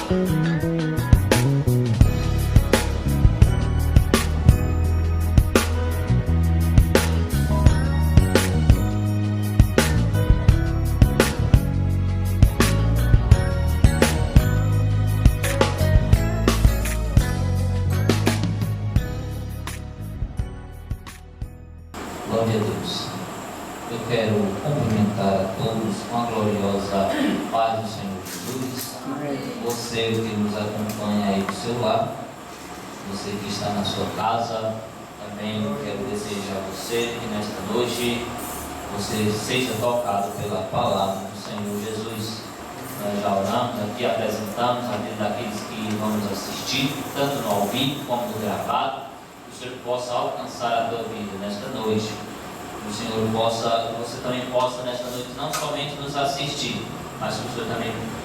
Glória a Deus. Eu quero cumprimentar a todos com a gloriosa paz do Senhor Jesus. Você que nos acompanha aí do seu lar, você que está na sua casa, também quero desejar a você que nesta noite você seja tocado pela palavra do Senhor Jesus. Nós já oramos aqui, apresentamos a vida daqueles que vamos assistir, tanto no ao vivo como no gravado, que o Senhor possa alcançar a tua vida nesta noite. Que o Senhor possa, que você também possa nesta noite não somente nos assistir, mas que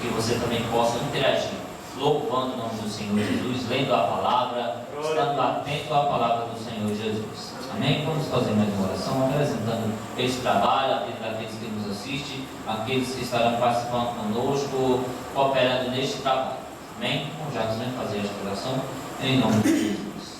você também possa interagir, louvando o nome do Senhor Jesus, lendo a palavra, estando atento à palavra do Senhor Jesus. Amém? Vamos fazer mais uma oração, apresentando esse trabalho, a vida daqueles que nos assistem, aqueles que estarão participando conosco, cooperando neste trabalho. Amém? Vamos já fazer esta oração, em nome de Jesus.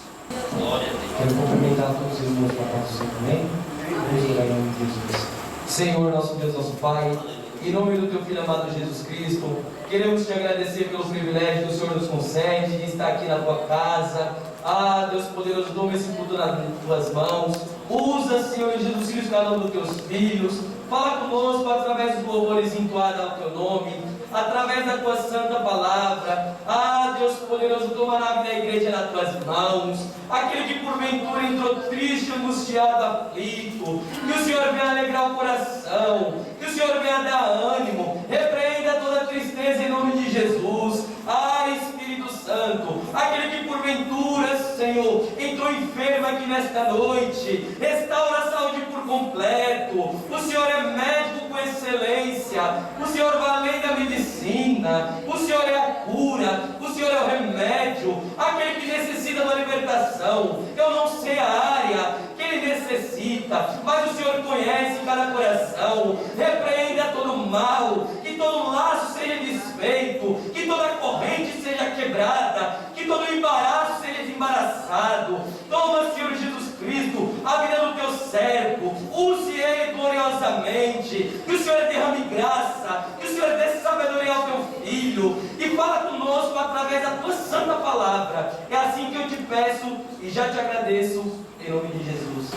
Glória a Deus. Quero cumprimentar todos os irmãos para a paz do Senhor. Amém? Vamos orar em nome de Jesus. Senhor, nosso Deus, nosso Pai, em nome do Teu Filho amado Jesus Cristo, queremos Te agradecer pelo privilégio que o Senhor nos concede de estar aqui na Tua casa. Ah, Deus poderoso, toma esse culto nas Tuas mãos. Usa, Senhor Jesus Cristo, cada um dos Teus filhos. Fala conosco através dos louvores entoados ao Teu nome, através da Tua santa palavra. Ah, Deus poderoso, toma a vida da igreja nas Tuas mãos. Aquele que porventura entrou triste, angustiado, aflito, que o Senhor venha alegrar o coração, que o Senhor venha dar ânimo, repreenda toda tristeza em nome de Jesus. Ah, Espírito Santo, aquele que porventura, Senhor, entrou enfermo aqui nesta noite, restaura a saúde por completo. O Senhor é médico com excelência, o Senhor vai além da medicina, o Senhor é a cura, o Senhor é o remédio, aquele que necessita da libertação. Eu não sei a área que ele necessita, mas o Senhor conhece cada coração. Repreenda todo mal, que todo laço seja desfeito, que toda corrente seja quebrada, que todo embaraço seja desembaraçado. Toma, Senhor Jesus Cristo, a vida do Teu servo, use ele gloriosamente, que o Senhor derrame graça, que o Senhor dê sabedoria ao Teu Filho, e fala conosco através da Tua santa palavra. É assim que eu te peço e já te agradeço, em nome de Jesus.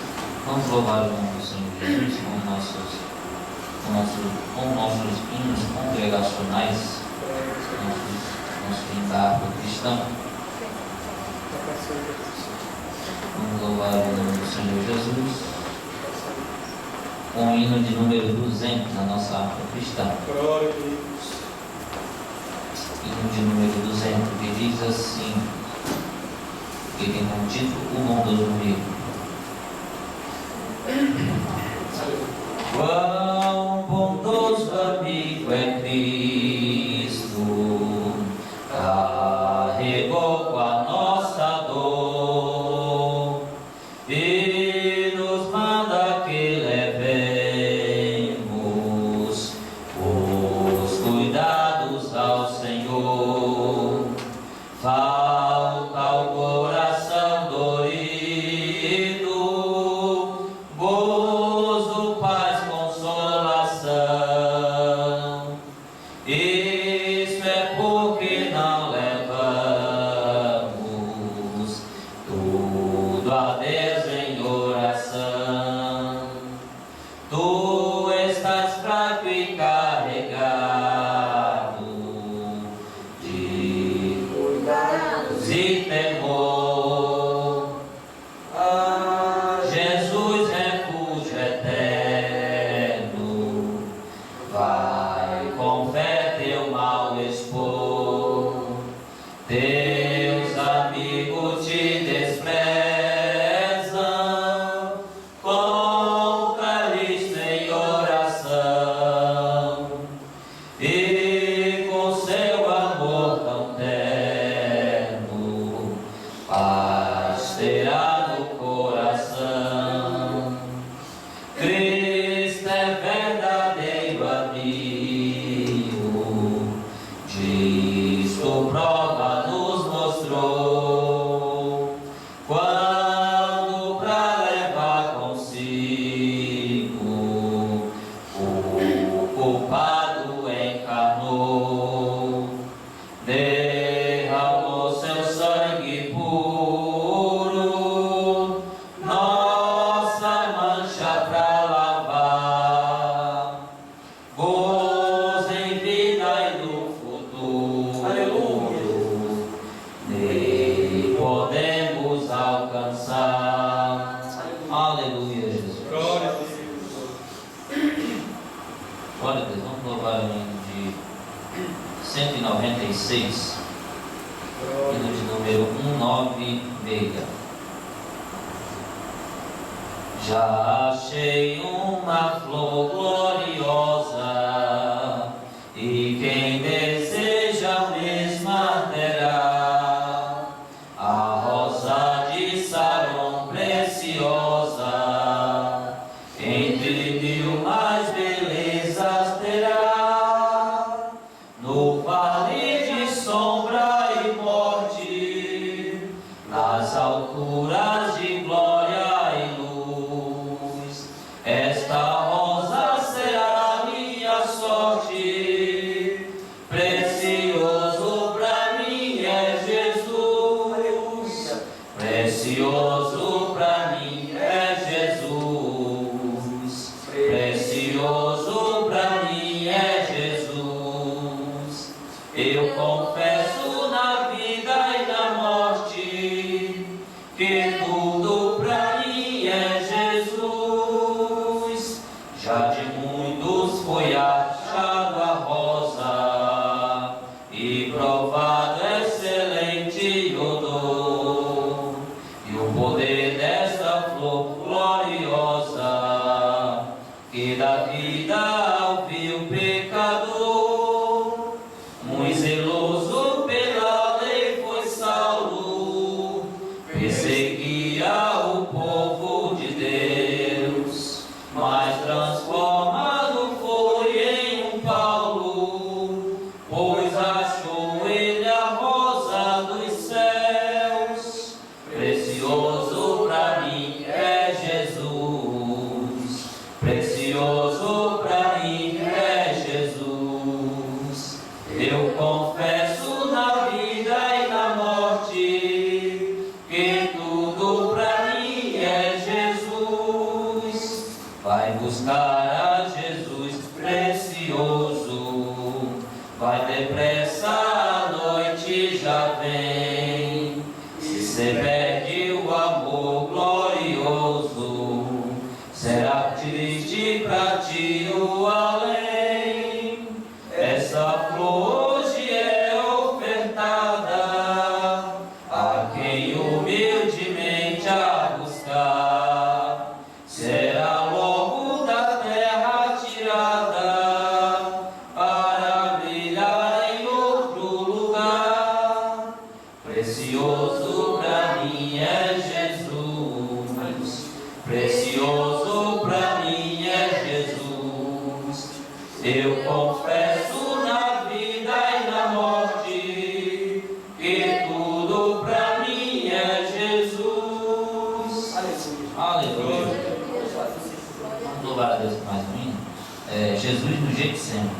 Vamos louvar o nome do Senhor Jesus com nossos hinos congregacionais, nosso hino cristão. Vamos louvar o nome do Senhor Jesus com o hino de número 200 na nossa harpa cristã. Glória a Deus. Hino de número 200, que diz assim, que tem como título O Bondoso Amigo. Quão bondoso amigo é Cristo, carregou com a nossa dor e nos manda que levemos os cuidados ao Senhor. Falta o coração dorido, gozo, paz, consolação. Isso é porque não levamos tudo a Deus em oração. Tu estás fraco e carregado de cuidados e temor. Ah, Jesus, refúgio eterno, vai com fé teu mal expor. Teus amigos te desprezam, com Cristo em oração. culpado encarnou, derramou seu sangue puro, nossa mancha pra lavar, gozo em vida e no futuro. Aleluia. Nele podemos alcançar. Aleluia, Jesus. Glória a Deus. Glória a Deus. Vamos louvar o hino de 196, hino de número 196. Já achei uma flor gloriosa, e quem deseja a mesma terá. A rosa de Saron preciosa, entre mil mais belezas terá. No vale de sombra e morte, nas alturas de glória e luz, esta rosa será minha sorte. Precioso pra mim é Jesus, precioso pra mim é Jesus, precioso pra mim é Jesus. Eu confesso na vida e na morte que tudo pra mim é Jesus. Já de muitos foi achado a rosa e provado excelente odor, e o poder desta flor gloriosa que dá vida ao vil pecador. Muito zeloso pela lei foi Saulo, perseguia o povo de Deus, mas transformado foi em um Paulo, pois achou ele a rosa dos céus. Precioso pra mim é Jesus, precioso pra mim é Jesus. Eu confesso na vida e na morte que tudo pra mim é Jesus. Vai buscar a Jesus precioso, vai depressa, a noite já vem. Se você perde o amor glorioso, será triste pra ti o além. Essa flor hoje é ofertada a quem humildemente a buscar. Será logo da terra tirada para brilhar em outro lugar. Precioso pra mim é Jesus, precioso pra mim é Jesus. Eu confesso na vida e na morte que tudo pra mim é Jesus. Aleluia. Vamos louvar a Deus por mais um hino. Jesus no Getsemane.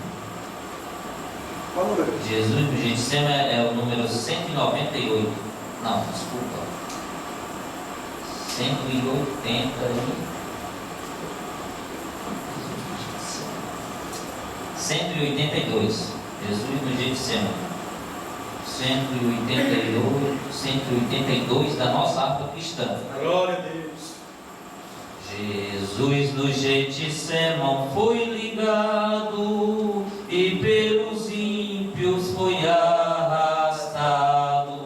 Qual número? Jesus no Getsemane é o número 198. Não, desculpa. 182. Jesus no Getsemane. 182 da nossa harpa cristã. Glória a Deus. Jesus no Getsemane foi ligado e pelos ímpios foi arrastado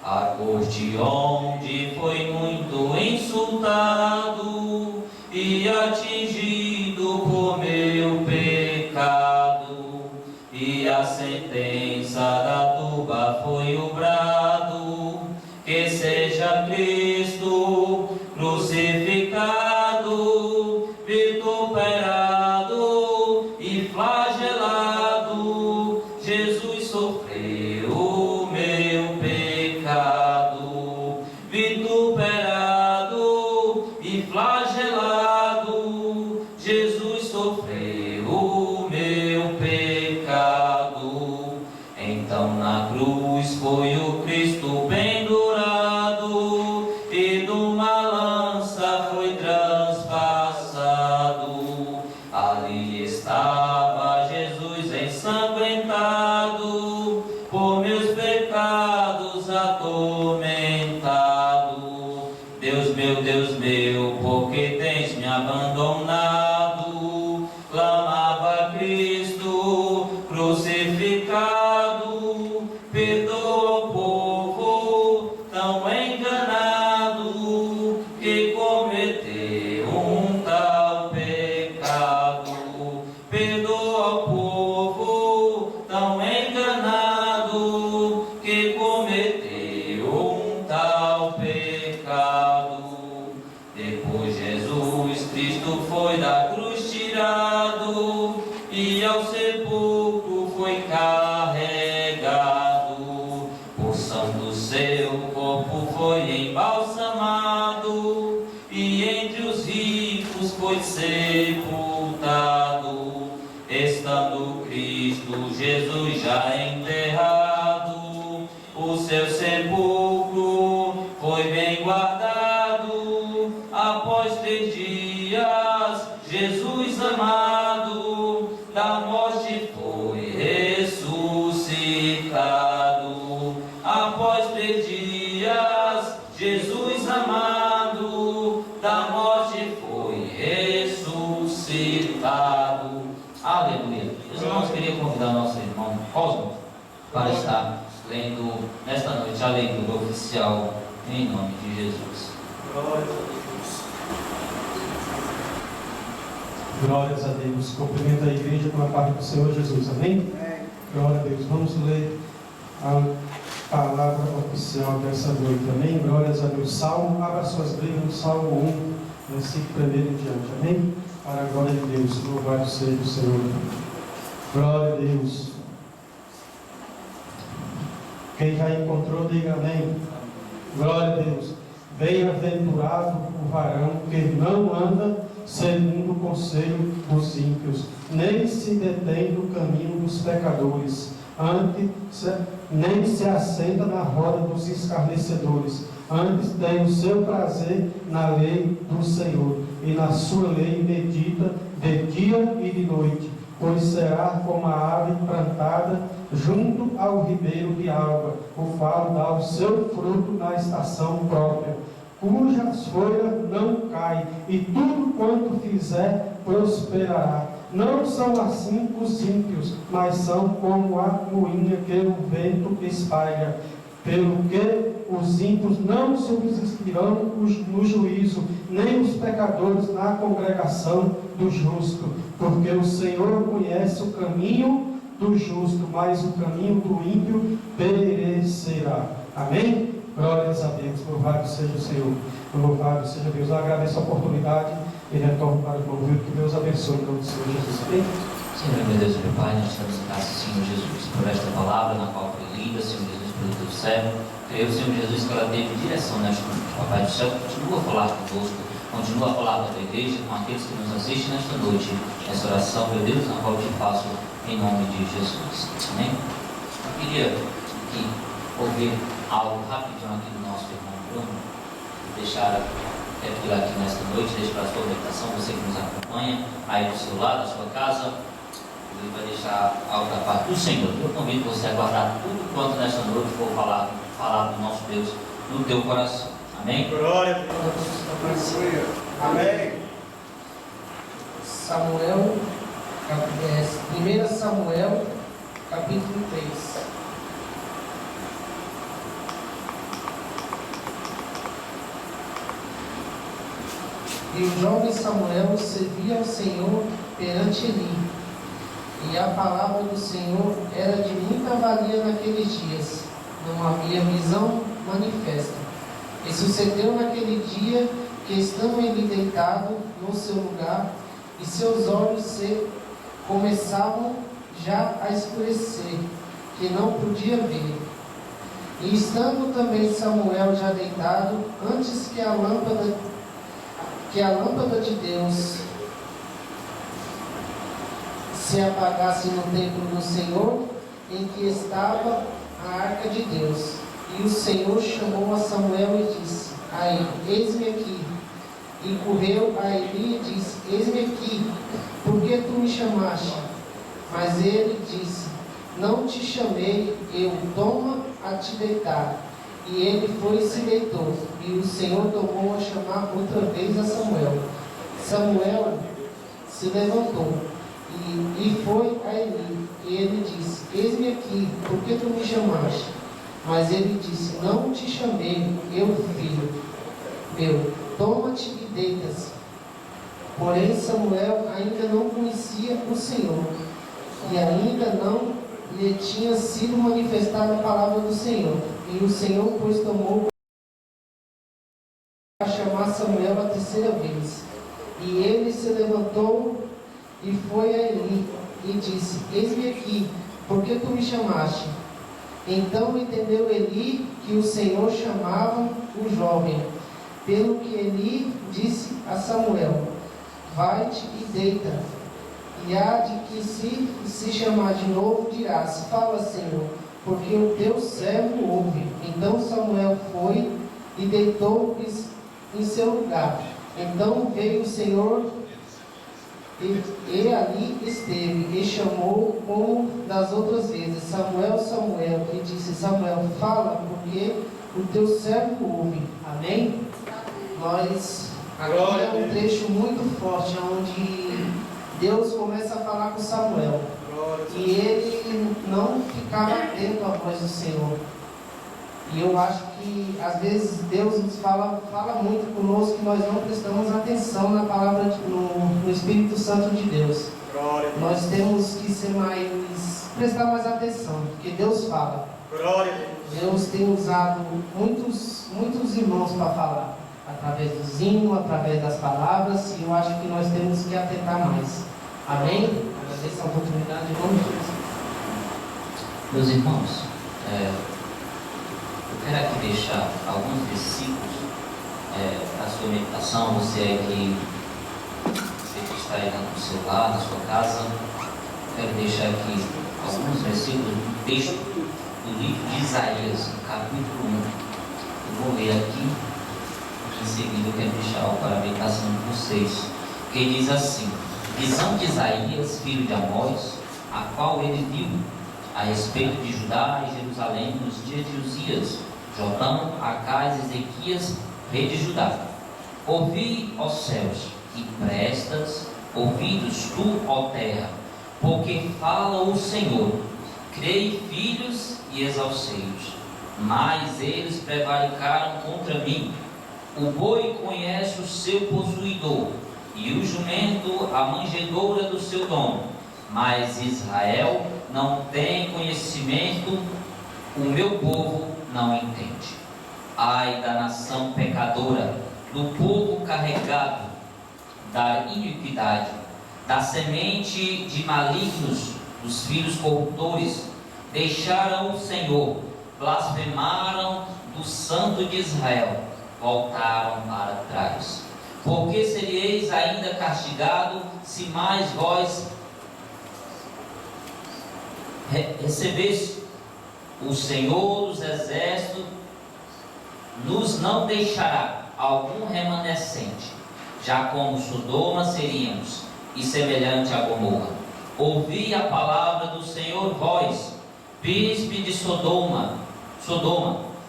à corte onde foi muito insultado e atingido por meu pecado, e a sentença da turba foi o brado que seja Cristo crucificado, vituperado e flagelado. Jesus sofreu o meu pecado, vituperado e flagelado. Jesus sofreu o meu na cruz foi o Cristo pendurado, e de uma lança foi transpassado. Ali estava Jesus ensanguentado, por meus pecados atormentado. Deus meu, por que tens me abandonado? Clamava Cristo crucificado. Perdoa o povo tão enganado, que cometeu um tal pecado. Perdoa o povo tão enganado, que cometeu um tal pecado. Depois Jesus Cristo foi da cruz tirado, e ao sepulcro foi carregado. Por santo seu corpo foi embalsamado, e entre os ricos foi sepultado. Estando Cristo Jesus já enterrado, o seu sepulcro foi bem guardado. Após 3 dias, Jesus amado, da morte foi ressuscitado. Após 3 dias, Jesus amado, da morte foi ressuscitado. Aleluia. Meus irmãos, queria convidar o nosso irmão Cosmo para estar lendo nesta noite a leitura oficial em nome de Jesus. Glórias a Deus. Cumprimento a igreja com a paz do Senhor Jesus. Amém? Glória a Deus. Vamos ler a palavra oficial dessa noite. Amém? Glórias a Deus. Salmo, abra suas Bíblias no Salmo 1, versículo 1 em diante. Amém? Para a glória de Deus. Louvado seja o Senhor. Glória a Deus. Quem já encontrou, diga amém. Glória a Deus. Bem-aventurado o varão que não anda segundo o conselho dos ímpios, nem se detém no caminho dos pecadores, nem se assenta na roda dos escarnecedores. Antes tem o seu prazer na lei do Senhor, e na sua lei medita de dia e de noite. Pois será como a ave plantada junto ao ribeiro de água. O favo dá o seu fruto na estação própria, cujas folhas não caem, e tudo quanto fizer prosperará. Não são assim os ímpios, mas são como a moinha que o vento espalha. Pelo que os ímpios não subsistirão no juízo, nem os pecadores na congregação do justo. Porque o Senhor conhece o caminho do justo, mas o caminho do ímpio perecerá. Amém? Glórias a Deus. Louvado seja o Senhor. Louvado seja Deus. Eu agradeço a oportunidade e retorno para o louvor. Que Deus abençoe em nome do Senhor Jesus. Amém? Senhor, meu Deus e meu Pai, nós estamos em casa, Senhor Jesus, por esta palavra na qual foi lida, Senhor Jesus, pelo teu servo. Creio, Senhor Jesus, que ela teve direção nesta noite. Papai do céu, continua a falar conosco, continua a falar com a tua igreja, com aqueles que nos assistem nesta noite. Essa oração, meu Deus, na qual eu te faço em nome de Jesus. Amém? Eu queria aqui ouvir algo rapidinho aqui do nosso irmão Bruno, deixar aquilo aqui nesta noite, deixa para a sua meditação, você que nos acompanha aí do seu lado, da sua casa. Ele vai deixar algo da parte do Senhor. Eu convido você a guardar tudo quanto nesta noite for falar do nosso Deus no teu coração. Amém? Glória a Deus. Amém. Samuel, 1 Samuel, capítulo 3. E o jovem Samuel servia ao Senhor perante Eli. E a palavra do Senhor era de muita valia naqueles dias. Não havia visão manifesta. E sucedeu naquele dia que, estando ele deitado no seu lugar, e seus olhos começavam já a escurecer, que não podia ver. E estando também Samuel já deitado, antes que a lâmpada de Deus se apagasse no templo do Senhor, em que estava, a arca de Deus. E o Senhor chamou a Samuel e disse a ele: eis-me aqui. E correu a Eli e disse: eis-me aqui, por que tu me chamaste? Mas ele disse: não te chamei eu, toma a te deitar. E ele foi e se deitou. E o Senhor tornou a chamar outra vez a Samuel. Samuel se levantou e foi a Eli. E ele disse: eis-me aqui, por que tu me chamaste? Mas ele disse: não te chamei eu, filho meu, toma-te e deitas. Porém Samuel ainda não conhecia o Senhor, e ainda não lhe tinha sido manifestada a palavra do Senhor. E o Senhor, pois, tomou a chamar Samuel a terceira vez. E ele se levantou e foi a Eli e disse: eis-me aqui, por que tu me chamaste? Então entendeu Eli que o Senhor chamava o jovem, pelo que Eli disse a Samuel: vai-te e deita. E há de que se chamar de novo, dirás: fala, Senhor, porque o teu servo ouve. Então Samuel foi e deitou em seu lugar. Então veio o Senhor e ali esteve, e chamou como das outras vezes: Samuel, Samuel. E disse: Samuel, fala, porque o teu servo ouve. Amém? Nós, aqui é um trecho muito forte, onde Deus começa a falar com Samuel. E ele não ficava atento à voz do Senhor. E eu acho que às vezes Deus nos fala muito conosco, que nós não prestamos atenção na palavra, no Espírito Santo de Deus. Nós temos que prestar mais atenção, porque Deus fala. Deus tem usado muitos irmãos para falar, através do hino, através das palavras, e eu acho que nós temos que atentar mais. Amém? Agradeço a oportunidade em nome de Jesus. Meus irmãos, eu quero aqui deixar alguns versículos para a sua meditação. Você que está aí no seu lar, na sua casa, eu quero deixar aqui alguns versículos do texto do livro de Isaías, no capítulo 1. Eu vou ler aqui, em seguida eu quero deixar para a meditação de vocês, que diz assim: visão de Isaías, filho de Amós, a qual ele viu a respeito de Judá e Jerusalém nos dias de Uzias, Jotão, Acais e Ezequias, rei de Judá. Ouvi, ó céus, e prestas ouvidos tu, ó terra, porque fala o Senhor. Criei filhos e exalcei-os, mas eles prevaricaram contra mim. O boi conhece o seu possuidor, e o jumento a manjedoura do seu dono, mas Israel não tem conhecimento, o meu povo não entende. Ai da nação pecadora, do povo carregado da iniquidade, da semente de malignos, dos filhos corruptores. Deixaram o Senhor, blasfemaram do Santo de Israel, voltaram para trás. Porque seríeis ainda castigado, se mais vós recebeste? O Senhor dos exércitos nos não deixará algum remanescente, já como Sodoma seríamos, e semelhante a Gomorra. Ouvi a palavra do Senhor, vós, príncipe de Sodoma,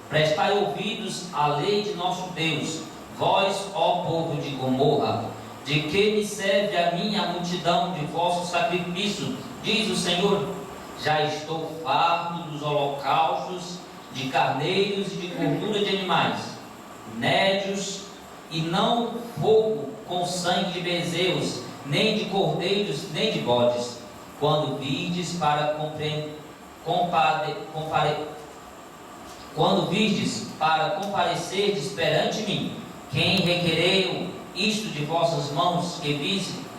prestai ouvidos à lei de nosso Deus, vós, ó povo de Gomorra. De que me serve a minha multidão de vossos sacrifícios, diz o Senhor? Já estou farto dos holocaustos, de carneiros e de gordura de animais, nédios, e não fogo com sangue de bezerros, nem de cordeiros, nem de bodes. Quando virdes para comparecerdes perante mim, quem requereu isto de vossas mãos, que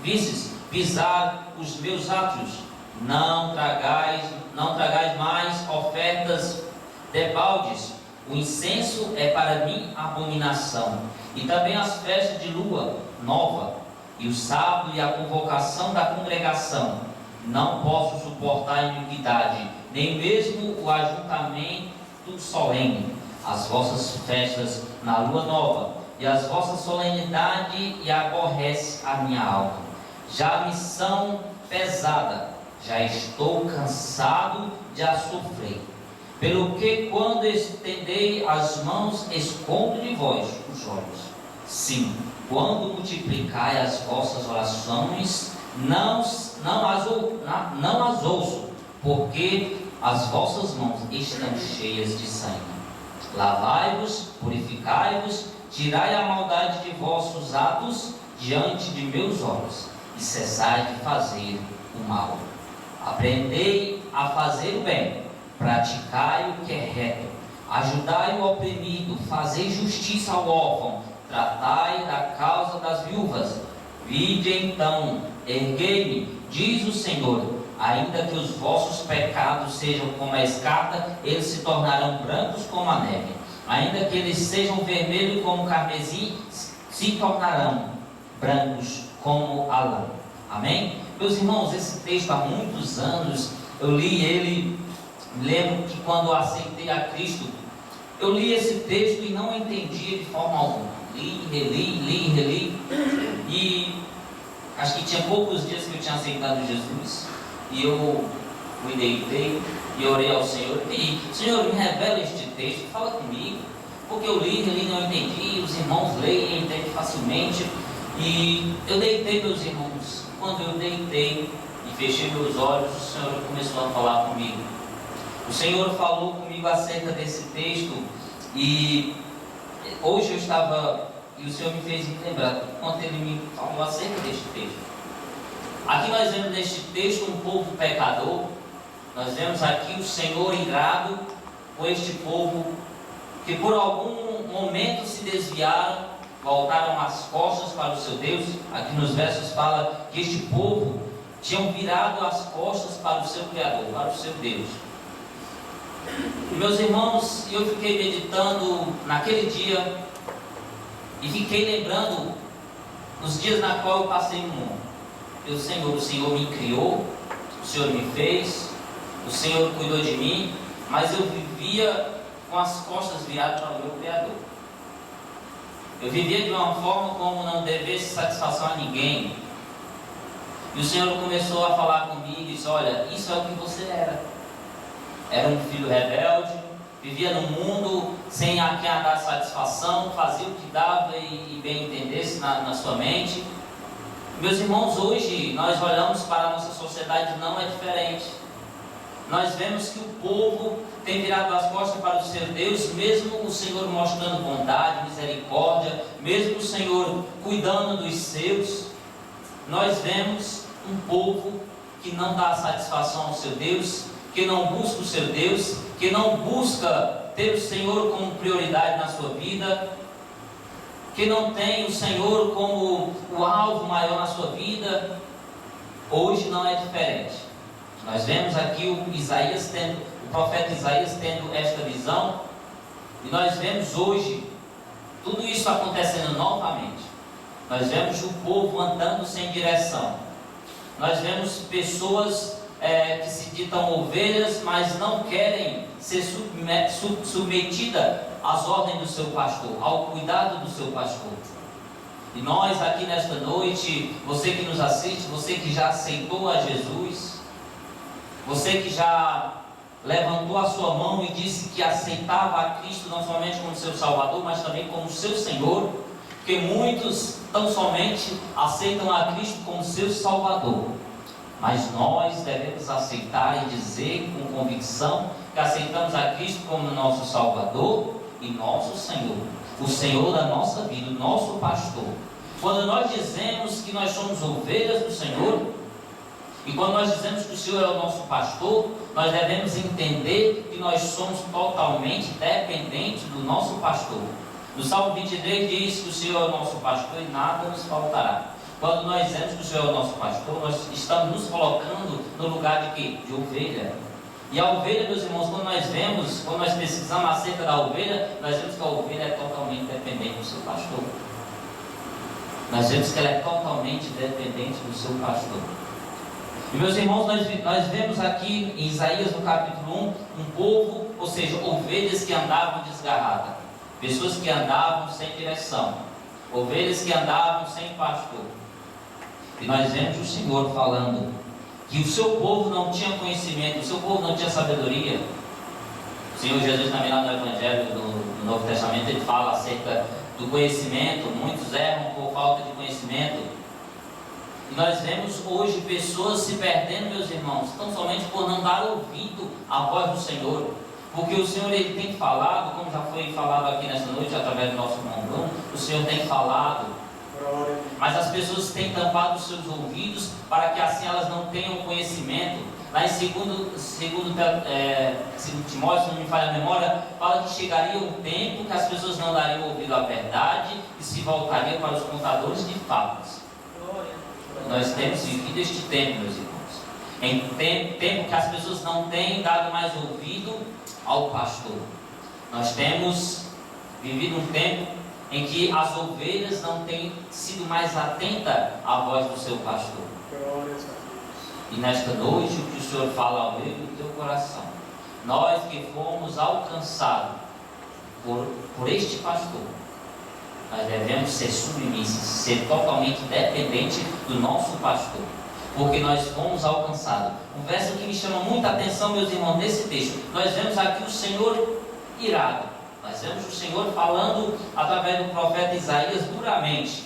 vistes pisar os meus átrios? Não tragais mais ofertas debaldes. O incenso é para mim abominação, e também as festas de lua nova, e o sábado e a convocação da congregação. Não posso suportar a iniquidade, nem mesmo o ajuntamento solene, as vossas festas na lua nova, e as vossas solenidades, e aborrece a minha alma. Já me são pesada, já estou cansado de a sofrer. Pelo que quando estendei as mãos, escondo de vós os olhos. Sim, quando multiplicai as vossas orações, não as ouço, porque as vossas mãos estão cheias de sangue. Lavai-vos, purificai-vos, tirai a maldade de vossos atos diante de meus olhos, e cessai de fazer o mal. Aprendei a fazer o bem, praticai o que é reto, ajudai o oprimido, fazei justiça ao órfão, tratai da causa das viúvas. Vinde então, erguei-me, diz o Senhor, ainda que os vossos pecados sejam como a escarlata, eles se tornarão brancos como a neve. Ainda que eles sejam vermelhos como o carmesim, se tornarão brancos como a lã. Amém? Meus irmãos, esse texto há muitos anos eu li ele. Lembro que quando eu aceitei a Cristo, eu li esse texto e não entendia de forma alguma. Reli, e acho que tinha poucos dias que eu tinha aceitado Jesus, e eu me deitei e orei ao Senhor, e Senhor, me revela este texto, fala comigo, porque eu li, não entendi, os irmãos leem e entendem facilmente, e eu deitei, meus irmãos. Quando eu deitei e fechei meus olhos, o Senhor começou a falar comigo. O Senhor falou comigo acerca desse texto, e hoje eu estava, e o Senhor me fez me lembrar quando Ele me falou acerca deste texto. Aqui nós vemos neste texto um povo pecador, nós vemos aqui o Senhor irado com este povo que por algum momento se desviaram, voltaram as costas para o seu Deus. Aqui nos versos fala que este povo tinham virado as costas para o seu Criador, para o seu Deus. E meus irmãos, eu fiquei meditando naquele dia e fiquei lembrando nos dias na qual eu passei no mundo. O Senhor me criou, o Senhor me fez, o Senhor cuidou de mim, mas eu vivia com as costas viradas para o meu Criador. Eu vivia de uma forma como não devesse satisfação a ninguém. E o Senhor começou a falar comigo e disse: olha, isso é o que você era. Era um filho rebelde, vivia no mundo sem a quem dar satisfação, fazia o que dava e bem entendesse na sua mente. Meus irmãos, hoje nós olhamos para a nossa sociedade, não é diferente. Nós vemos que o povo tem virado as costas para o seu Deus, mesmo o Senhor mostrando bondade, misericórdia, mesmo o Senhor cuidando dos seus. Nós vemos um povo que não dá satisfação ao seu Deus, que não busca o seu Deus, que não busca ter o Senhor como prioridade na sua vida, que não tem o Senhor como o alvo maior na sua vida. Hoje não é diferente. Nós vemos aqui o profeta Isaías tendo esta visão, e nós vemos hoje tudo isso acontecendo novamente. Nós vemos o povo andando sem direção. Nós vemos pessoas que se ditam ovelhas, mas não querem ser submetidas às ordens do seu pastor, ao cuidado do seu pastor. E nós aqui nesta noite, você que nos assiste, você que já aceitou a Jesus, você que já levantou a sua mão e disse que aceitava a Cristo não somente como seu Salvador, mas também como seu Senhor, porque muitos tão somente aceitam a Cristo como seu Salvador. Mas nós devemos aceitar e dizer com convicção que aceitamos a Cristo como nosso Salvador e nosso Senhor, o Senhor da nossa vida, o nosso pastor. Quando nós dizemos que nós somos ovelhas do Senhor, e quando nós dizemos que o Senhor é o nosso pastor, nós devemos entender que nós somos totalmente dependentes do nosso pastor. No Salmo 23 diz que o Senhor é o nosso pastor e nada nos faltará. Quando nós dizemos que o Senhor é o nosso pastor, nós estamos nos colocando no lugar de quê? De ovelha. E a ovelha, meus irmãos, quando nós pesquisamos acerca da ovelha, nós vemos que a ovelha é totalmente dependente do seu pastor. Nós vemos que ela é totalmente dependente do seu pastor. E meus irmãos, nós vemos aqui em Isaías no capítulo 1, um povo, ou seja, ovelhas que andavam desgarradas, pessoas que andavam sem direção, ovelhas que andavam sem pastor. E nós vemos o Senhor falando que o seu povo não tinha conhecimento, o seu povo não tinha sabedoria. O Senhor Jesus também lá no Evangelho do Novo Testamento, ele fala acerca do conhecimento. Muitos erram por falta de conhecimento. E nós vemos hoje pessoas se perdendo, meus irmãos, tão somente por não dar ouvido à voz do Senhor. Porque o Senhor, ele tem falado, como já foi falado aqui nessa noite, através do nosso irmão Bruno, o Senhor tem falado, mas as pessoas têm tampado os seus ouvidos, para que assim elas não tenham conhecimento. Lá em 2 Timóteo, se não me falha a memória, fala que chegaria um tempo que as pessoas não dariam ouvido à verdade e se voltariam para os contadores de fábulas. Nós temos vivido este tempo, meus irmãos, em tempo que as pessoas não têm dado mais ouvido ao pastor. Nós temos vivido um tempo em que as ovelhas não têm sido mais atentas à voz do seu pastor. E nesta noite, o que o Senhor fala ao meu e ao teu coração, nós que fomos alcançados por este pastor, nós devemos ser submissos, ser totalmente dependentes do nosso pastor, porque nós fomos alcançados. Um verso que me chama muita atenção, meus irmãos, nesse texto, nós vemos aqui o Senhor irado, nós vemos o Senhor falando através do profeta Isaías duramente,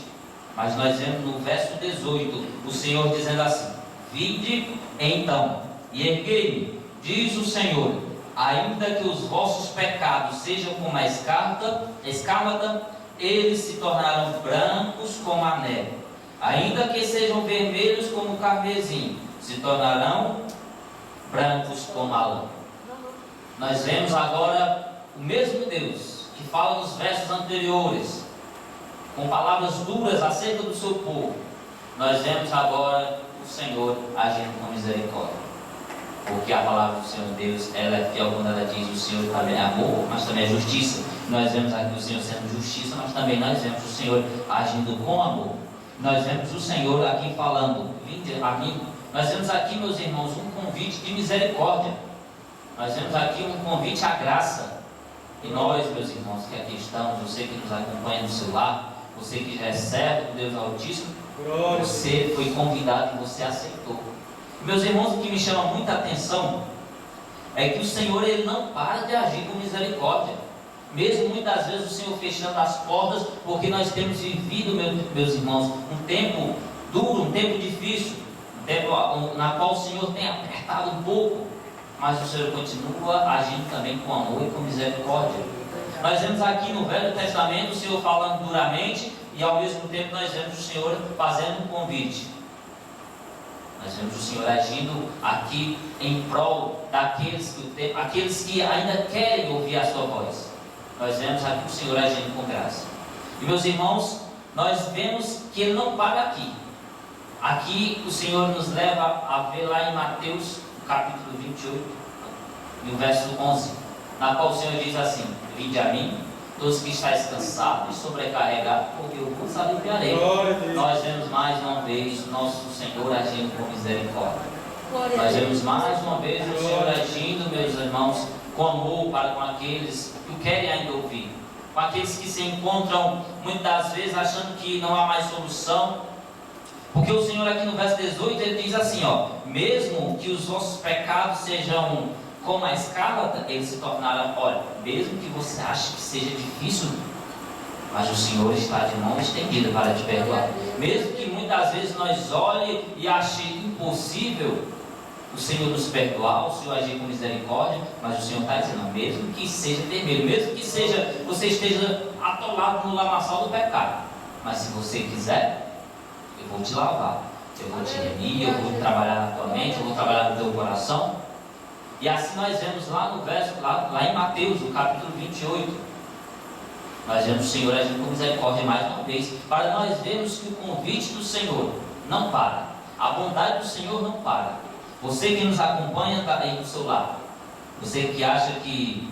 mas nós vemos no verso 18, o Senhor dizendo assim: vinde então e erguei-me, diz o Senhor, ainda que os vossos pecados sejam como a escárlata, eles se tornarão brancos como a neve. Ainda que sejam vermelhos como o carmesim, se tornarão brancos como a lã. Nós vemos agora o mesmo Deus que fala nos versos anteriores, com palavras duras acerca do seu povo. Nós vemos agora o Senhor agindo com misericórdia, porque a palavra do Senhor Deus, ela é fiel quando ela diz: o Senhor também é amor, mas também é justiça. Nós vemos aqui o Senhor sendo justiça, mas também nós vemos o Senhor agindo com amor. Nós vemos o Senhor aqui falando: vinde a mim. Nós vemos aqui, meus irmãos, um convite de misericórdia. Nós vemos aqui um convite à graça. E nós, meus irmãos, que aqui estamos, você que nos acompanha no celular, você que já é servo do Deus Altíssimo, você foi convidado e você aceitou. Meus irmãos, o que me chama muita atenção é que o Senhor, ele não para de agir com misericórdia, mesmo muitas vezes o Senhor fechando as portas, porque nós temos vivido, meus irmãos, um tempo duro, um tempo difícil, um tempo na qual o Senhor tem apertado um pouco, mas o Senhor continua agindo também com amor e com misericórdia. Nós vemos aqui no Velho Testamento o Senhor falando duramente, e ao mesmo tempo nós vemos o Senhor fazendo um convite. Nós vemos o Senhor agindo aqui em prol daqueles que ainda querem ouvir a sua voz. Nós vemos aqui o Senhor agindo com graça. E meus irmãos, nós vemos que Ele não para aqui. Aqui o Senhor nos leva a ver lá em Mateus, capítulo 28, no verso 11, na qual o Senhor diz assim: vinde a mim, todos que estáis cansados e sobrecarregados, porque eu vos aliviarei. Nós vemos mais uma vez nosso Senhor agindo com misericórdia. Nós vemos mais uma vez o Senhor agindo, meus irmãos, com amor para com aqueles que querem ainda ouvir, com aqueles que se encontram muitas das vezes achando que não há mais solução. Porque o Senhor aqui no verso 18, ele diz assim, mesmo que os vossos pecados sejam como a escárlata, eles se tornarão, mesmo que você ache que seja difícil, mas o Senhor está de mão estendida para te perdoar. Mesmo que muitas vezes nós olhe e ache impossível o Senhor nos perdoar, o Senhor agir com misericórdia, mas o Senhor está dizendo, mesmo que seja vermelho, mesmo que você esteja atolado no lamaçal do pecado, mas se você quiser, eu vou te lavar, eu vou te remir, eu vou trabalhar na tua mente, eu vou trabalhar no teu coração. E assim nós vemos lá no verso, lá em Mateus, no capítulo 28, nós vemos o Senhor agindo com misericórdia mais uma vez, para nós vermos que o convite do Senhor não para, a bondade do Senhor não para. Você que nos acompanha está aí do seu lado, você que acha que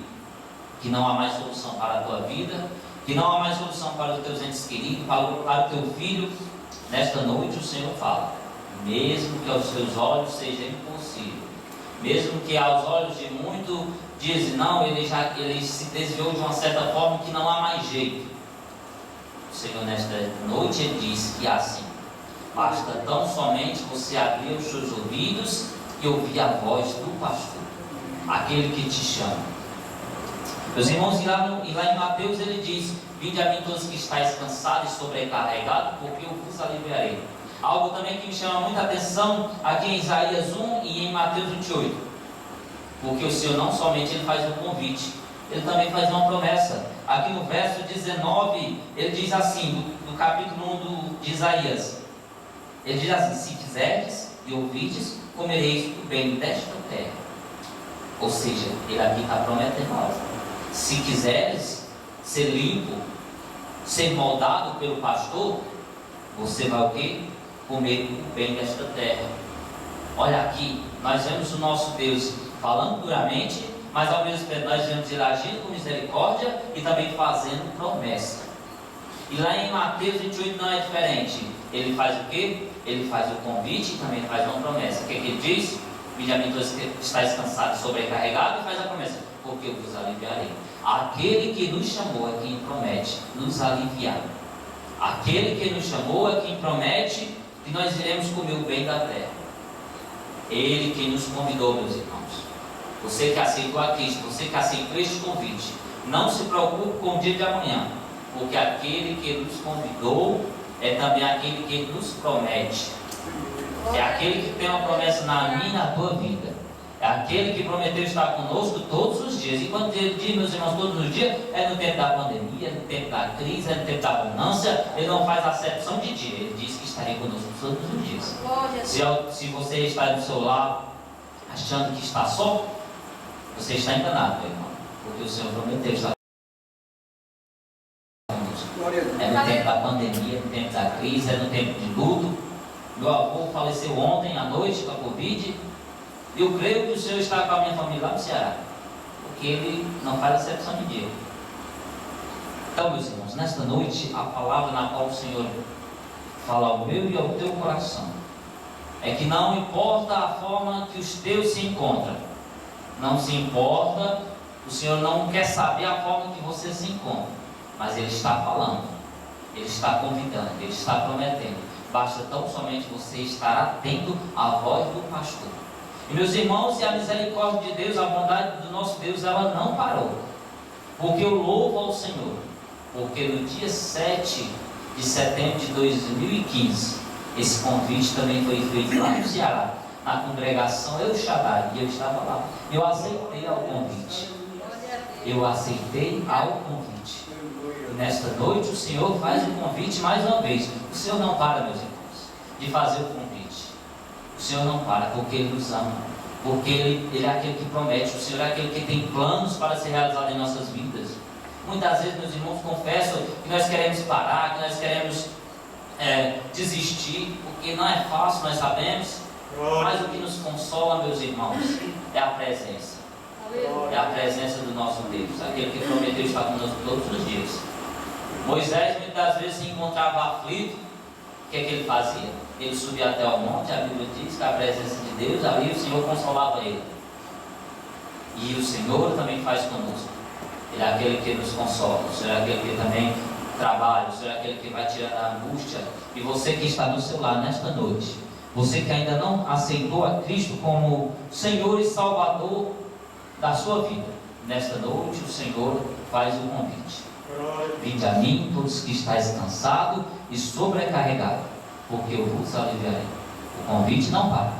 não há mais solução para a tua vida, que não há mais solução para os teus entes queridos, para o teu filho, nesta noite o Senhor fala, mesmo que aos seus olhos seja impossível, mesmo que aos olhos de muito dizem, não, ele se desviou de uma certa forma que não há mais jeito. O Senhor nesta noite ele disse que é assim. Basta tão somente você abrir os seus ouvidos e ouvir a voz do pastor, aquele que te chama. Meus irmãos, e lá em Mateus ele diz: vinde a mim todos que estáis cansados e sobrecarregados, porque eu vos aliviarei. Algo também que me chama muita atenção aqui em Isaías 1 e em Mateus 28, porque o Senhor não somente ele faz um convite, ele também faz uma promessa. Aqui no verso 19 ele diz assim, no capítulo 1 de Isaías, ele diz assim: se quiserdes e ouvides, comereis o bem desta terra. Ou seja, ele aqui está prometendo algo. Se quiseres ser limpo, ser moldado pelo pastor, você vai o quê? Comer o bem desta terra. Olha aqui, nós vemos o nosso Deus falando duramente, mas ao mesmo tempo nós vemos ele agindo com misericórdia e também fazendo promessa. E lá em Mateus 28 não é diferente. Ele faz o quê? Ele faz o convite e também faz uma promessa. O que ele diz? Vinde a mim todos que estáis cansados e sobrecarregados, e faz a promessa: porque eu vos aliviarei. Aquele que nos chamou é quem promete nos aliviar. Aquele que nos chamou é quem promete que nós iremos comer o bem da terra. Ele que nos convidou, meus irmãos. Você que aceitou a Cristo, você que aceitou este convite, não se preocupe com o dia de amanhã, porque aquele que nos convidou é também aquele que nos promete. É aquele que tem uma promessa na minha e na tua vida. É aquele que prometeu estar conosco todos os dias. E quando ele diz, meus irmãos, todos os dias, é no tempo da pandemia, é no tempo da crise, é no tempo da abundância. Ele não faz acepção de dia. Ele diz que estaria conosco todos os dias. Se você está no seu lar achando que está só, você está enganado, meu irmão. Porque o Senhor prometeu estar conosco. É no tempo da pandemia, é no tempo da crise, é no tempo de luto. Meu avô faleceu ontem à noite com a Covid. Eu creio que o Senhor está com a minha família lá no Ceará, porque Ele não faz acepção de dia. Então, meus irmãos, nesta noite, a palavra na qual o Senhor fala ao meu e ao teu coração é que não importa a forma que os teus se encontram, não se importa, o Senhor não quer saber a forma que você se encontra, mas Ele está falando, Ele está convidando, Ele está prometendo. Basta tão somente você estar atento à voz do pastor. E meus irmãos, e a misericórdia de Deus, a bondade do nosso Deus, ela não parou. Porque eu louvo ao Senhor, porque no dia 7 de setembro de 2015, esse convite também foi feito lá no Ceará, na congregação El Shaddai, e eu estava lá. Eu aceitei ao convite. Eu aceitei ao convite. E nesta noite o Senhor faz o convite mais uma vez. O Senhor não para, meus irmãos, de fazer o convite. O Senhor não para, porque Ele nos ama, porque Ele é aquele que promete, o Senhor é aquele que tem planos para ser realizado em nossas vidas. Muitas vezes, meus irmãos, confesso que nós queremos parar, que nós queremos desistir, porque não é fácil, nós sabemos, mas o que nos consola, meus irmãos, é a presença. É a presença do nosso Deus, aquele que prometeu estar conosco todos os dias. Moisés muitas vezes se encontrava aflito. O que é que ele fazia? Ele subia até o monte, a Bíblia diz que a presença de Deus, ali o Senhor consolava ele. E o Senhor também faz conosco. Ele é aquele que nos consola, o Senhor é aquele que também trabalha, o Senhor é aquele que vai tirar a angústia. E você que está no seu lar nesta noite, você que ainda não aceitou a Cristo como Senhor e Salvador da sua vida, nesta noite o Senhor faz o convite: vinde a mim todos que estáis cansados e sobrecarregados, porque eu vos aliviarei. O convite não para.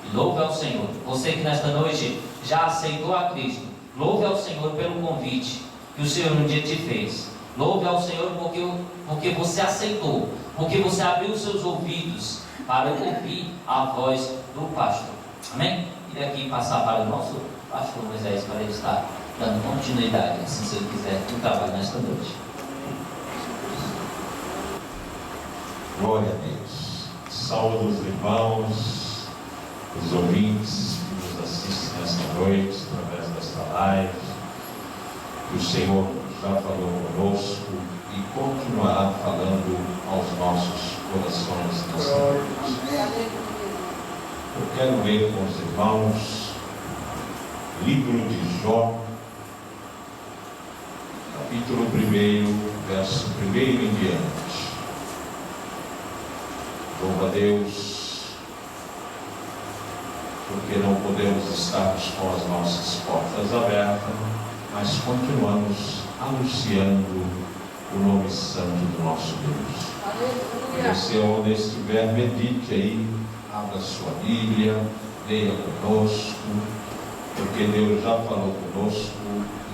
E louve ao Senhor. Você que nesta noite já aceitou a Cristo, louve ao Senhor pelo convite que o Senhor um dia te fez. Louve ao Senhor porque você aceitou, porque você abriu os seus ouvidos para ouvir a voz do pastor. Amém? E aqui passar para o nosso pastor Moisés, para ele estar dando continuidade, assim, se ele quiser, no trabalho nesta noite. Glória a Deus. Saúde os irmãos, os ouvintes que nos assistem nesta noite, através desta live. Que o Senhor já falou conosco e continuará falando aos nossos corações nesta noite. Eu quero ler com os irmãos livro de Jó, capítulo 1, verso 1 em diante. Louva a Deus, porque não podemos estarmos com as nossas portas abertas, mas continuamos anunciando o nome santo do nosso Deus. Você, onde estiver, medite aí, abra sua Bíblia, leia conosco, porque Deus já falou conosco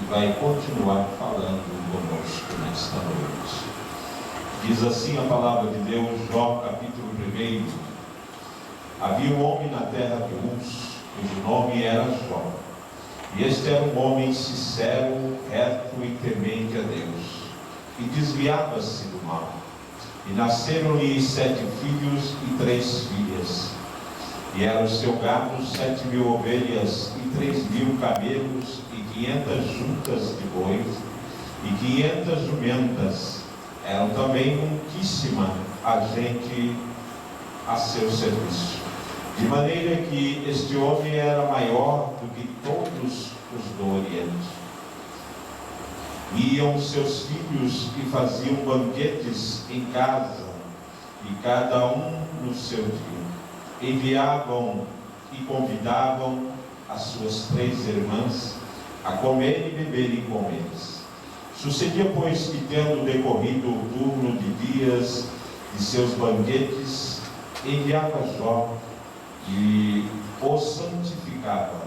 e vai continuar falando conosco nesta noite. Diz assim a palavra de Deus, Jó, capítulo 1. Havia um homem na terra de Uz, cujo nome era Jó. E este era um homem sincero, reto e temente a Deus, e desviava-se do mal. E nasceram-lhe 7 filhos e 3 filhas. E era o seu gado 7.000 ovelhas e 3.000 camelos e 500 juntas de bois e 500 jumentas. Eram também muitíssima a gente a seu serviço. De maneira que este homem era maior do que todos os do Oriente. Iam seus filhos e faziam banquetes em casa, e cada um no seu dia. Enviavam e convidavam as suas 3 irmãs a comer e beberem com eles. Sucedia, pois, que tendo decorrido o turno de dias de seus banquetes, enviava Jó e o santificava,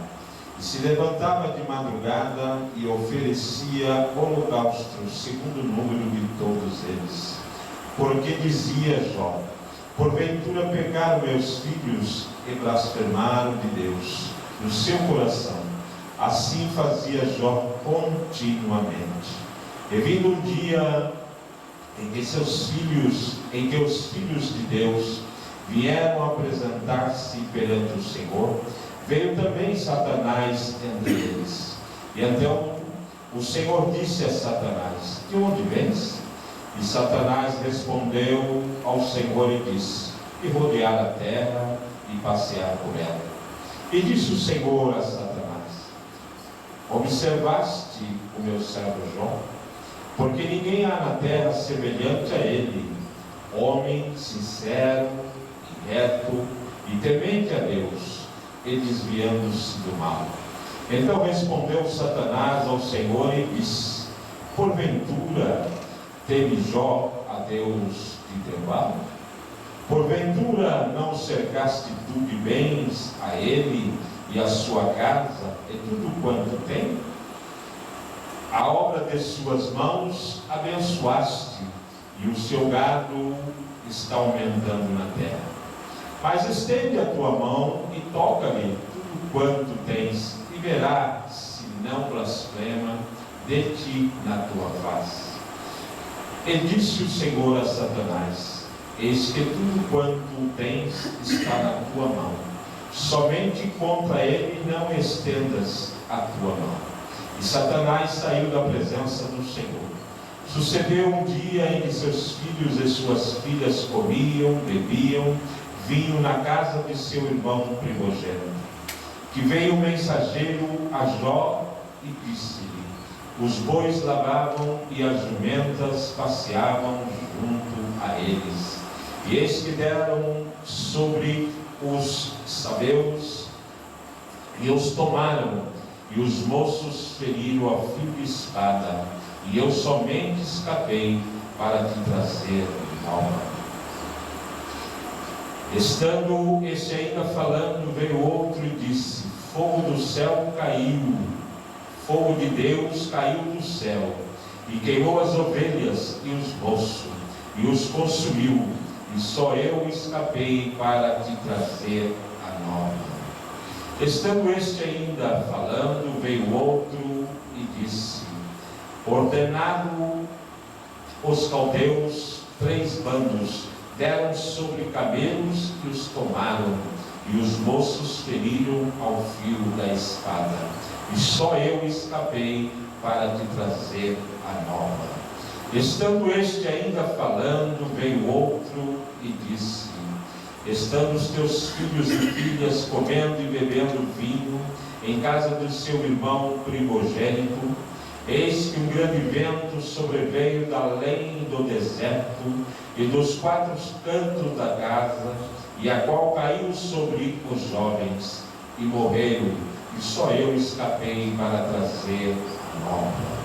e se levantava de madrugada e oferecia holocaustos segundo o número de todos eles. Porque dizia Jó: porventura pecaram meus filhos e blasfemaram de Deus no seu coração. Assim fazia Jó continuamente. E vindo um dia em que os filhos de Deus vieram apresentar-se perante o Senhor, veio também Satanás entre eles. E então o Senhor disse a Satanás: de onde vens? E Satanás respondeu ao Senhor e disse: de rodear a terra e passear por ela. E disse o Senhor a Satanás: observaste o meu servo Jó? Porque ninguém há na terra semelhante a ele, homem sincero e reto e temente a Deus, e desviando-se do mal. Então respondeu Satanás ao Senhor e disse: porventura teme Jó a Deus de teu lado? Porventura não cercaste tu de bens a ele e a sua casa e tudo quanto tem? A obra de suas mãos abençoaste, e o seu gado está aumentando na terra. Mas estende a tua mão e toca-lhe tudo quanto tens, e verá se não blasfema de ti na tua face. E disse o Senhor a Satanás: eis que tudo quanto tens está na tua mão, somente contra ele não estendas a tua mão. E Satanás saiu da presença do Senhor. Sucedeu um dia em que seus filhos e suas filhas comiam, bebiam vinho na casa de seu irmão primogênito. Que veio um mensageiro a Jó e disse-lhe: os bois lavavam e as jumentas passeavam junto a eles. E eis que deram sobre os sabeus e os tomaram, e os moços feriram a fio de espada, e eu somente escapei para te trazer alma. Estando este ainda falando, veio outro e disse: fogo do céu caiu, fogo de Deus caiu do céu, e queimou as ovelhas e os moços, e os consumiu, e só eu escapei para te trazer a nova. Estando este ainda falando, veio outro e disse: ordenado os caldeus 3 bandos, deram sobre camelos e os tomaram, e os moços feriram ao fio da espada, e só eu escapei para te trazer a nova. Estando este ainda falando, veio outro e disse: estando os teus filhos e filhas comendo e bebendo vinho em casa do seu irmão primogênito, eis que um grande vento sobreveio da além do deserto e dos quatro cantos da casa, e a qual caiu sobre os jovens, e morreram, e só eu escapei para trazer nova.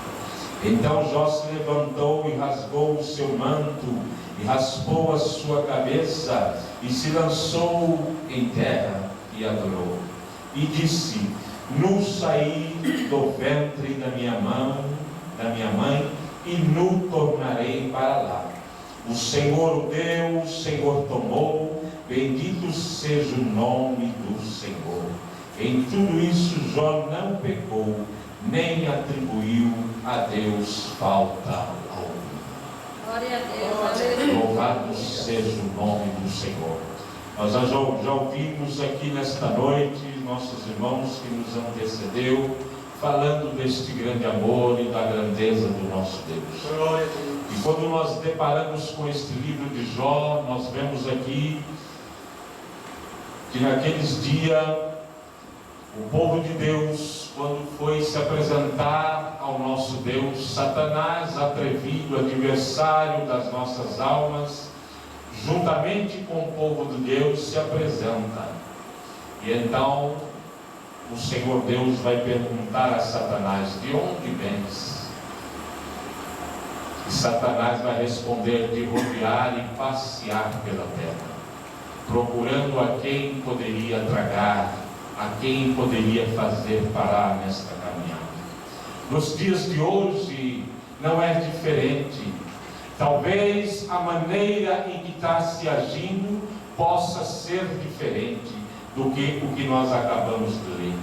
Então Jó se levantou e rasgou o seu manto, e raspou a sua cabeça, e se lançou em terra, e adorou. E disse: nu saí do ventre da minha mãe, e nu tornarei para lá. O Senhor o deu, o Senhor tomou, bendito seja o nome do Senhor. Em tudo isso Jó não pecou, nem atribuiu a Deus falta alguma. Glória a Deus. Louvado seja o nome do Senhor. Nós já ouvimos aqui nesta noite nossos irmãos que nos antecedeu, falando deste grande amor e da grandeza do nosso Deus. E quando nós deparamos com este livro de Jó, nós vemos aqui que naqueles dias o povo de Deus, quando foi se apresentar ao nosso Deus, Satanás, atrevido, adversário das nossas almas, juntamente com o povo de Deus, se apresenta. E então o Senhor Deus vai perguntar a Satanás: de onde vens? E Satanás vai responder: de rodear e passear pela terra, procurando a quem poderia tragar, a quem poderia fazer parar nesta caminhada. Nos dias de hoje não é diferente. Talvez a maneira em que está se agindo possa ser diferente do que o que nós acabamos de ler.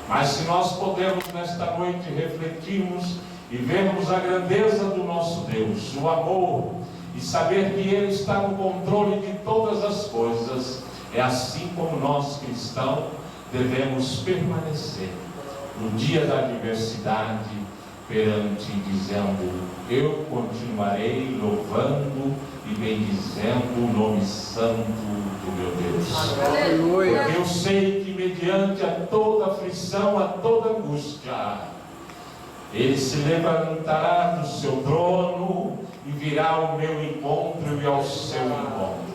Mas se nós podemos nesta noite refletirmos e vermos a grandeza do nosso Deus, o amor, e saber que Ele está no controle de todas as coisas, é assim como nós cristãos devemos permanecer no dia da adversidade perante, dizendo: eu continuarei louvando e bendizendo o nome santo do meu Deus. Porque eu sei que mediante a toda aflição, a toda angústia, Ele se levantará do seu trono e virá ao meu encontro e ao seu encontro.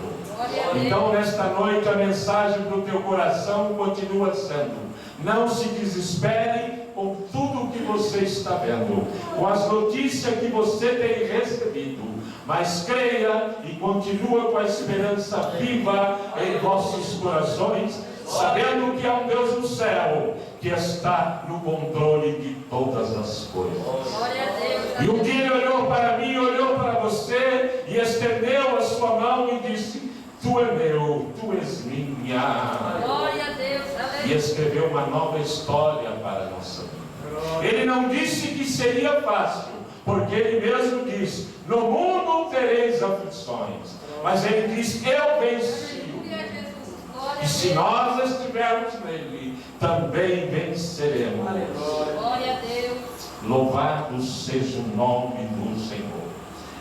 Então nesta noite a mensagem para o teu coração continua sendo: não se desespere com tudo o que você está vendo, com as notícias que você tem recebido, mas creia e continua com a esperança viva em vossos corações, sabendo que há um Deus no céu que está no controle de todas as coisas. E um dia Ele olhou para mim, olhou para você e estendeu a sua mão e disse: tu é meu, tu és minha. Glória a Deus. E escreveu uma nova história para a nossa vida. Ele não disse que seria fácil, porque Ele mesmo diz: no mundo tereis aflições, mas Ele diz: eu venci. E se nós estivermos nele, também venceremos. Glória a Deus. Louvado seja o nome do Senhor.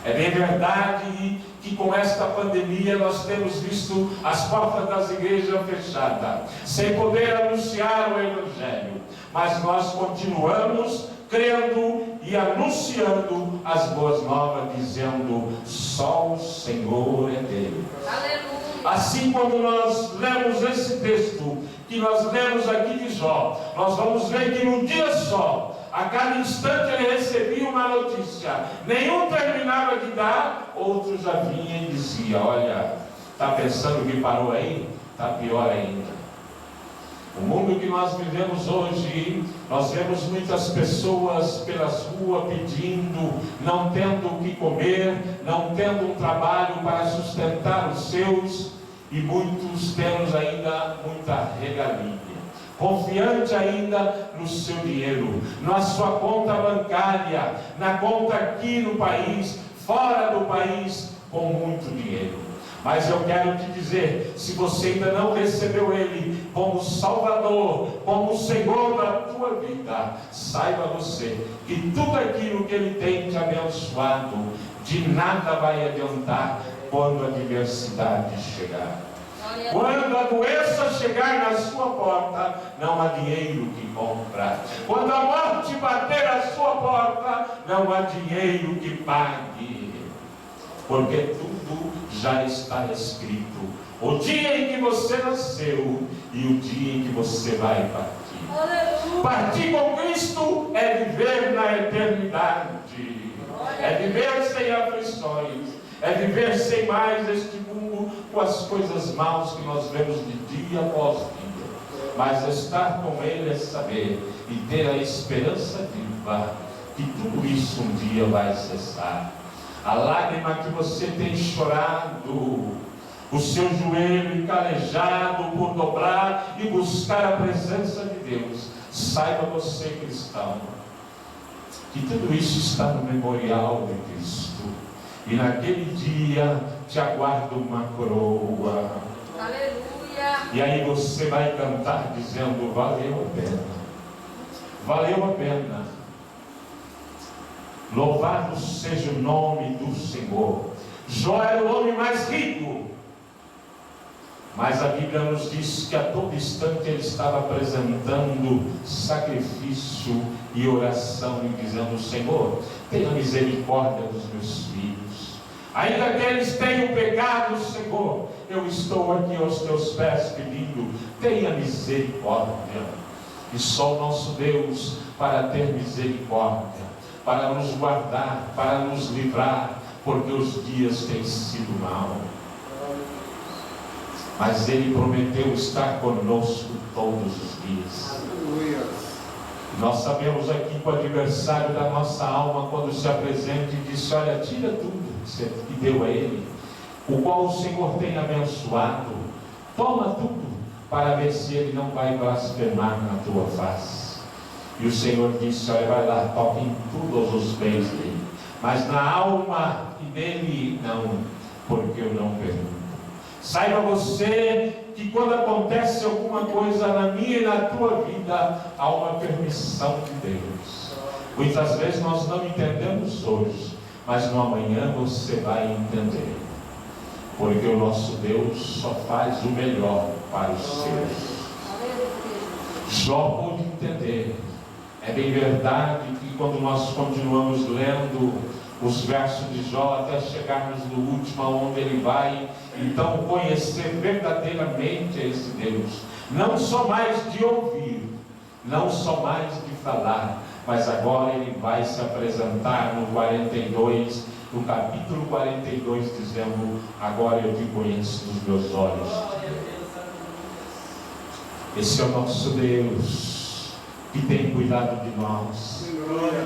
É bem verdade que com esta pandemia nós temos visto as portas das igrejas fechadas, sem poder anunciar o Evangelho, mas nós continuamos crendo e anunciando as boas novas, dizendo: só o Senhor é Deus. Aleluia. Assim, quando nós lemos esse texto que nós lemos aqui de Jó, nós vamos ver que num dia só, a cada instante ele recebia uma notícia. Nenhum terminava de dar, outro já vinha e dizia: olha, está pensando que parou aí? Está pior ainda. O mundo que nós vivemos hoje, nós vemos muitas pessoas pelas ruas pedindo, não tendo o que comer, não tendo um trabalho para sustentar os seus, e muitos temos ainda muita regalia, confiante ainda no seu dinheiro, na sua conta bancária, na conta aqui no país, fora do país, com muito dinheiro. Mas eu quero te dizer, se você ainda não recebeu Ele como Salvador, como Senhor da tua vida, saiba você que tudo aquilo que Ele tem te abençoado, de nada vai adiantar quando a adversidade chegar. Quando a doença chegar na sua porta, não há dinheiro que compra. Quando a morte bater à sua porta, não há dinheiro que pague. Porque tudo já está escrito. O dia em que você nasceu e o dia em que você vai partir. Partir com Cristo é viver na eternidade. É viver sem aflições. É viver sem mais este mundo com as coisas maus que nós vemos de dia após dia. Mas estar com Ele é saber e ter a esperança viva que tudo isso um dia vai cessar. A lágrima que você tem chorado, o seu joelho calejado por dobrar e buscar a presença de Deus. Saiba você, cristão, que tudo isso está no memorial de Cristo. E naquele dia te aguarda uma coroa. Aleluia. E aí você vai cantar dizendo: valeu a pena. Valeu a pena. Louvado seja o nome do Senhor. Jó era o homem mais rico. Mas a Bíblia nos diz que a todo instante ele estava apresentando sacrifício e oração e dizendo: Senhor, tenha misericórdia dos meus filhos. Ainda que eles tenham pecado, Senhor, eu estou aqui aos teus pés pedindo: tenha misericórdia. E só o nosso Deus para ter misericórdia, para nos guardar, para nos livrar, porque os dias têm sido maus. Mas Ele prometeu estar conosco todos os dias. Aleluia. Nós sabemos aqui que o adversário da nossa alma, quando se apresenta e diz: olha, tira tudo que deu a ele, o qual o Senhor tem abençoado, toma tudo, para ver se ele não vai blasfemar na tua face. E o Senhor disse: olha, vai lá, toque em todos os bens dele, mas na alma e nele não, porque eu não pergunto. Saiba você que quando acontece alguma coisa na minha e na tua vida, há uma permissão de Deus. Muitas vezes nós não entendemos hoje, mas no amanhã você vai entender. Porque o nosso Deus só faz o melhor para os seus. Jó pôde entender. É bem verdade que quando nós continuamos lendo os versos de Jó até chegarmos no último, onde ele vai então conhecer verdadeiramente esse Deus, não só mais de ouvir, não só mais de falar, mas agora ele vai se apresentar no 42, no capítulo 42, dizendo: agora eu te conheço dos meus olhos. Esse é o nosso Deus que tem cuidado de nós.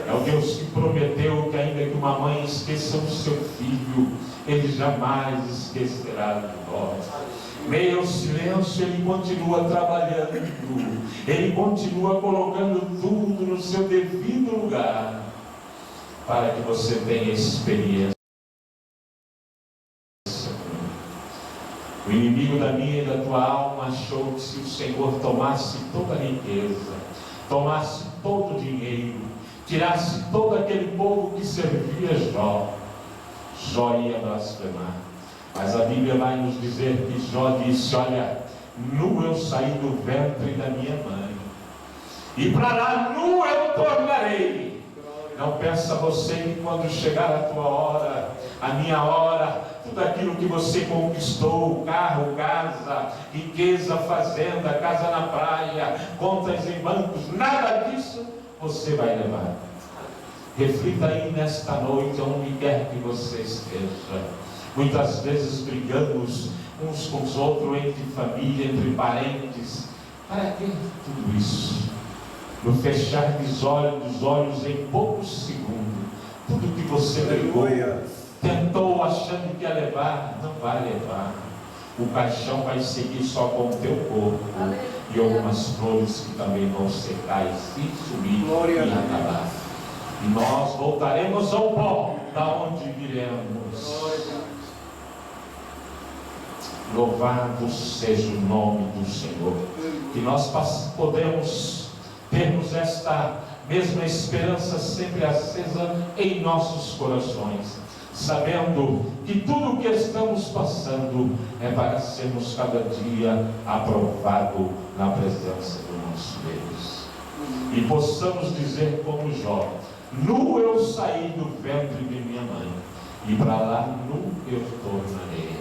É o Deus que prometeu que ainda que uma mãe esqueça o seu filho, Ele jamais esquecerá de nós. Meio ao silêncio, Ele continua trabalhando, Ele continua colocando tudo no seu devido lugar, para que você tenha experiência. O inimigo da minha e da tua alma achou que se o Senhor tomasse toda a riqueza, tomasse todo o dinheiro, tirasse todo aquele povo que servia Jó, Jó ia blasfemar. Mas a Bíblia vai nos dizer que Jó disse: olha, nu eu saí do ventre da minha mãe, e para lá nu eu tornarei. Não pensa você que quando chegar a tua hora, a minha hora, tudo aquilo que você conquistou, carro, casa, riqueza, fazenda, casa na praia, contas em bancos, nada disso você vai levar. Reflita aí nesta noite, onde quer que você esteja. Muitas vezes brigamos uns com os outros, entre família, entre parentes. Para que tudo isso? No fechar dos olhos em poucos segundos, tudo que você brigou, tentou achando que ia levar, não vai levar. O caixão vai seguir só com o teu corpo. E algumas flores que também vão secar e se sumir e acabar. E nós voltaremos ao pó, da onde viremos. Louvado seja o nome do Senhor. Que nós podemos termos esta mesma esperança sempre acesa em nossos corações, sabendo que tudo o que estamos passando é para sermos cada dia aprovado na presença do nosso Deus. E possamos dizer como Jó: nu eu saí do ventre de minha mãe, e para lá nu eu tornarei.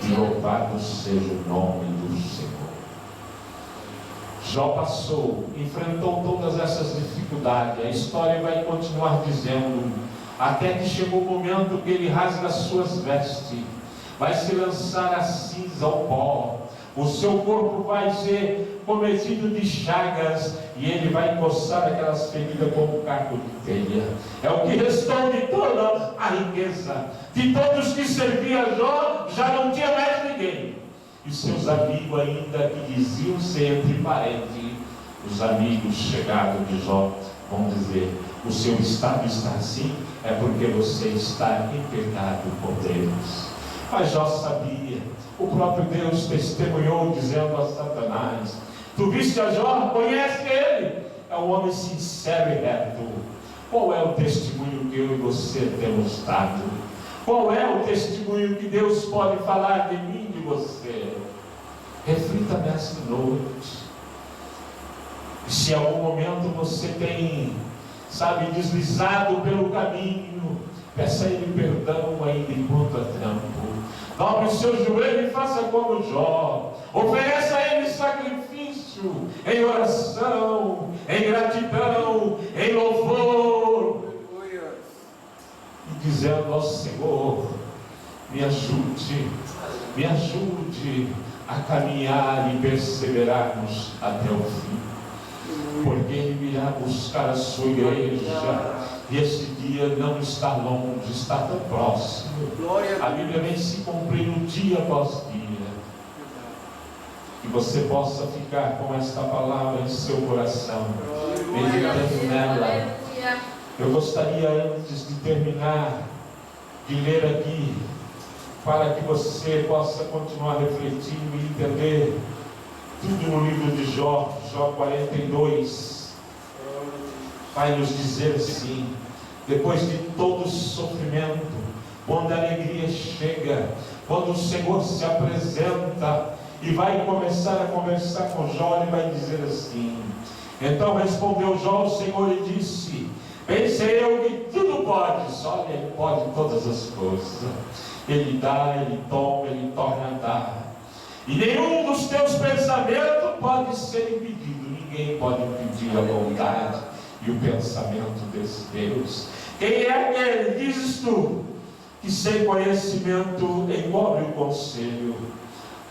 E louvado seja o nome do Senhor. Jó passou, enfrentou todas essas dificuldades. A história vai continuar dizendo, até que chegou o momento que ele rasga as suas vestes, vai se lançar a cinza ao pó, o seu corpo vai ser cometido de chagas, e ele vai coçar aquelas feridas como caco de telha. É o que restou de toda a riqueza. De todos que serviam Jó, já não tinha mais ninguém. E seus amigos ainda, que diziam ser entre parentes, os amigos chegados de Jó, vão dizer: o seu estado está assim, é porque você está em pecado com Deus. Mas Jó sabia, o próprio Deus testemunhou, dizendo a Satanás: tu viste a Jó? Conhece ele? É um homem sincero e reto. Qual é o testemunho que eu e você temos dado? Qual é o testemunho que Deus pode falar de mim e de você? Reflita nesta noite. Se em algum momento você tem, deslizado pelo caminho, peça a Ele perdão ainda enquanto é tempo. Dobre o seu joelho e faça como Jó. Ofereça a Ele sacrifício, em oração, em gratidão, em louvor. E dizendo ao Senhor: me ajude a caminhar e perseverarmos até o fim. Porque Ele virá buscar a sua igreja. E esse dia não está longe, está tão próximo. A Bíblia vem se cumprindo dia após dia. Que você possa ficar com esta palavra em seu coração, meditando nela. Eu gostaria, antes de terminar, de ler aqui, para que você possa continuar refletindo e entender tudo no livro de Jó, Jó 42. Vai nos dizer assim: depois de todo o sofrimento, quando a alegria chega, quando o Senhor se apresenta e vai começar a conversar com Jó, Ele vai dizer assim: então respondeu Jó ao Senhor e disse: bem sei eu que tudo podes. Olha, Ele pode todas as coisas. Ele dá, Ele toma, Ele torna a dar. E nenhum dos teus pensamentos pode ser impedido. Ninguém pode impedir a vontade e o pensamento desse Deus. Quem é aquele, dizes tu, que sem conhecimento encobre o conselho?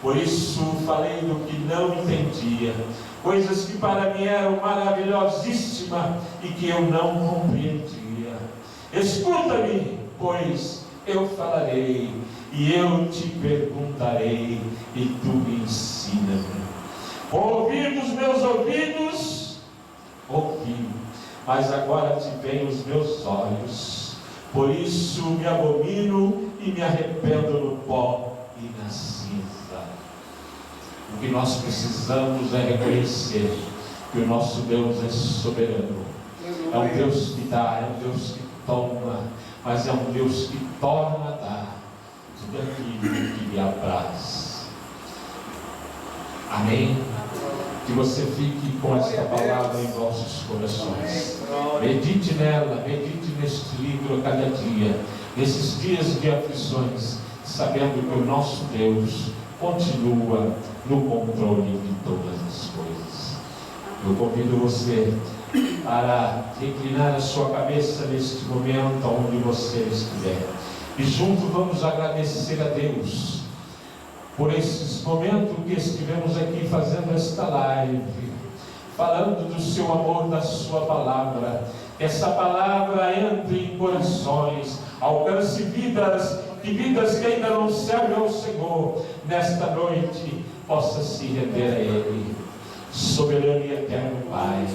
Por isso falei do que não entendia, coisas que para mim eram maravilhosíssimas e que eu não compreendia. Escuta-me, pois eu falarei, e eu te perguntarei, e tu me ensina-me. Ouvi dos meus ouvidos, ouvi, mas agora te veem os meus olhos. Por isso me abomino e me arrependo no pó e na cinza. O que nós precisamos é reconhecer que o nosso Deus é soberano. É um Deus que dá, é um Deus que toma, mas é um Deus que torna a dar tudo aquilo que lhe apraz. Amém? Que você fique com esta palavra em vossos corações. Medite nela, medite neste livro a cada dia, nesses dias de aflições, sabendo que o nosso Deus continua no controle de todas as coisas. Eu convido você para inclinar a sua cabeça neste momento, onde você estiver, e juntos vamos agradecer a Deus por esses momentos que estivemos aqui fazendo esta live, falando do seu amor, da sua palavra. Que essa palavra entre em corações, alcance vidas, que vidas que ainda não servem ao Senhor, nesta noite possa se render a Ele. Soberano e eterno Pai,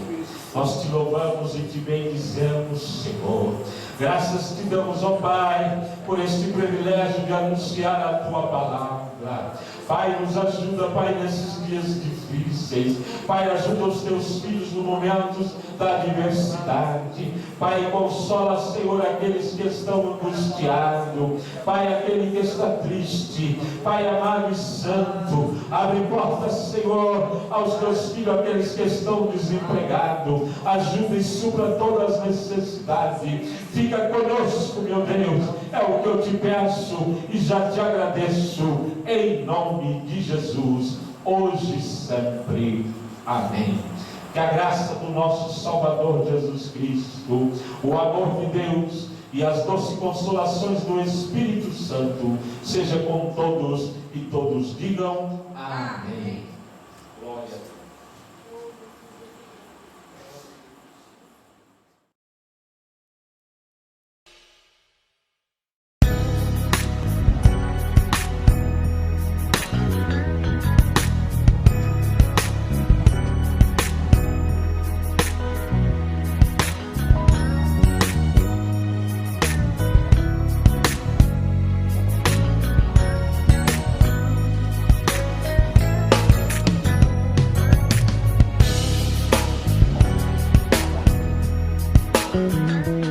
nós te louvamos e te bendizemos, Senhor. Graças te damos, ó Pai, por este privilégio de anunciar a Tua palavra. Pai, nos ajuda, Pai, nesses dias difíceis. difíceis. Pai, ajuda os teus filhos no momento da adversidade. Pai, consola, Senhor, aqueles que estão angustiados. Pai, aquele que está triste. Pai amado e santo, abre portas, Senhor, aos teus filhos, aqueles que estão desempregados. Ajuda e supra todas as necessidades. Fica conosco, meu Deus, é o que eu te peço e já te agradeço, em nome de Jesus, hoje e sempre. Amém. Que a graça do nosso Salvador Jesus Cristo, o amor de Deus e as doces consolações do Espírito Santo seja com todos e todos digam amém. Glória a Deus. Música